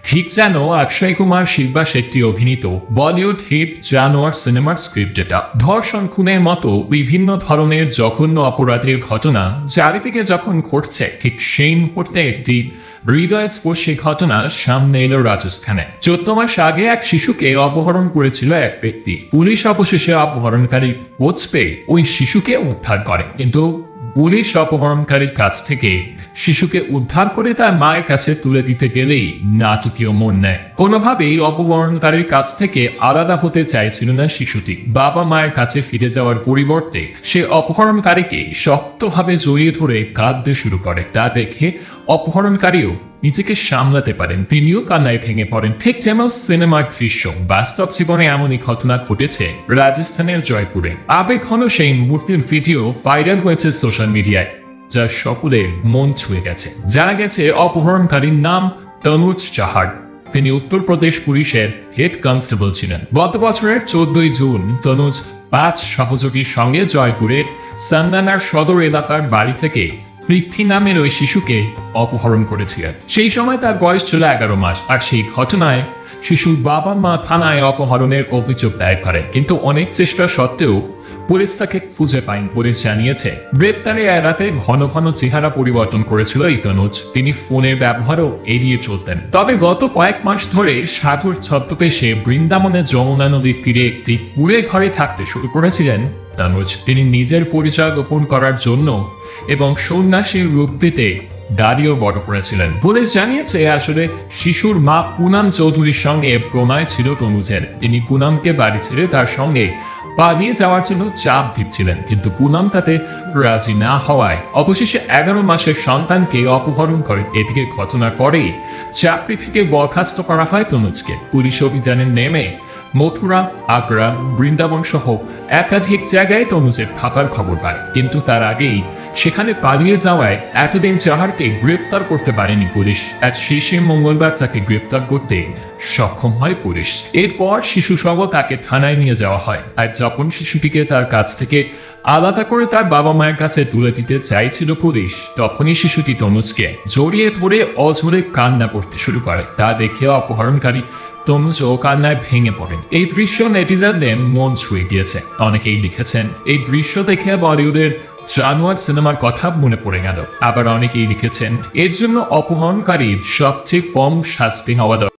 ঠিক যেন অক্ষয় কুমার শিল্পা শেট্টি অভিনীত বলিউড হিট জানোয়ার সিনেমার স্ক্রিপ্ট এটা। ধর্ষণ, খুনের মতো বিভিন্ন ধরনের জঘন্য অপরাধের ঘটনা চারিদিকে যখন ঘটছে, ঠিক সেই মুহূর্তে একটি হৃদয়স্পর্শী ঘটনা সামনে এলো রাজস্থানে। 14 মাস আগে এক শিশুকে অপহরণ করেছিল এক ব্যক্তি। পুলিশ অবশেষে অপহরণকারী খোঁজ পেয়ে ওই শিশুকে উদ্ধার করে, কিন্তু পুলিশ অপহরণকারীর কাছ থেকে শিশুকে উদ্ধার করে তার মায়ের কাছে তুলে দিতে গেলেই নাটকীয় মন নেয়। কোনোভাবেই অপহরণকারীর কাছ থেকে আলাদা হতে চাইছিল না শিশুটি। বাবা মায়ের কাছে ফিরে যাওয়ার পরিবর্তে সে অপহরণকারীকে শক্তভাবে জড়িয়ে ধরে কাঁদতে শুরু করে। তা দেখে অপহরণকারীও নিজেকে সামলাতে পারেন, তিনিও কান্নায় ভেঙে পড়েন। ঠিক যেমন সিনেমার দৃশ্য, বাস্তব জীবনে এমনই ঘটনা ঘটেছে রাজস্থানের জয়পুরে। আবেগঘন সেই মুহূর্তের ভিডিও ভাইরাল হয়েছে সোশ্যাল মিডিয়ায়, যা সকলের মন ছুঁয়ে গেছে। জানা গেছে অপহরণকারীর নাম তনুজ চাহার। তিনি উত্তরপ্রদেশ পুলিশের হেড কনস্টেবল ছিলেন। গত বছরের 14 জুন তনুজ 5 সহযোগীর সঙ্গে জয়পুরের সান্দানার সদর এলাকার বাড়ি থেকে পৃথ্বী নামের ওই শিশুকে অপহরণ করেছিলেন। সেই সময় তার বয়স ছিল 11 মাস। আর সেই ঘটনায় শিশুর বাবা মা থানায় অপহরণের অভিযোগ দায়ের করে, কিন্তু অনেক চেষ্টা সত্ত্বেও পুলিশ তাকে খুঁজে পায়নি। পুলিশ জানিয়েছে, গ্রেপ্তারে এড়াতে ঘন ঘন চেহারা পরিবর্তন করেছিল এই তনুজ। তিনি ফোনের ব্যবহারও এড়িয়ে চলতেন। তবে গত কয়েক মাস ধরে সাধুর ছদ্মবেশে বৃন্দাবনের যমুনা নদীর তীরে একটি কুঁড়ে ঘরে থাকতে শুরু করেছিলেন তনুজ। তিনি নিজের পরিচয় গোপন করার জন্য এবং সন্ন্যাসীর রূপ দিতে দাড়িও বড় করেছিলেন। পুলিশ জানিয়েছে, আসলে শিশুর মা পুনাম চৌধুরীর সঙ্গে প্রণয় ছিল তনুজের। তিনি পুনামকে বাড়ি ছেড়ে তার সঙ্গে পালিয়ে যাওয়ার জন্য চাপ দিচ্ছিলেন, কিন্তু পুনাম তাতে রাজি না হওয়ায় অবশেষে 11 মাসের সন্তানকে অপহরণ করে। এদিকে ঘটনার পরেই চাকরি থেকে বরখাস্ত করা হয় তনুজকে। পুলিশ অভিযানে নেমে মথুরা, আগ্রা, বৃন্দাবন সহ একাধিক জায়গায় তনুজের থাকার খবর পায়, কিন্তু তার আগেই সেখানে পালিয়ে যাওয়ায় এতদিন চাহারকে গ্রেপ্তার করতে পারেনি পুলিশ। আর শেষে মঙ্গলবার তাকে গ্রেপ্তার করতে সক্ষম হয় পুলিশ। এরপর শিশু সহ তাকে থানায় নিয়ে যাওয়া হয়। আর যখন শিশুটিকে তার কাছ থেকে আলাদা করে তার বাবা মায়ের কাছে তুলে দিতে চাইছিল পুলিশ, তখনই শিশুটি তনুজকে জড়িয়ে ধরে অঝরে কান্না করতে শুরু করে। তা দেখে অপহরণকারী তনুজ ও কান্নায় ভেঙে পড়েন। এই দৃশ্য নেটিজেনদের মন ছুঁয়ে গিয়েছে। অনেকেই লিখেছেন, এই দৃশ্য দেখে বলিউডের জানোয়ার সিনেমার কথা মনে পড়ে গেল। আবার অনেকেই লিখেছেন, এর জন্য অপহরণকারীর সবচেয়ে কম শাস্তি হওয়া দরকার।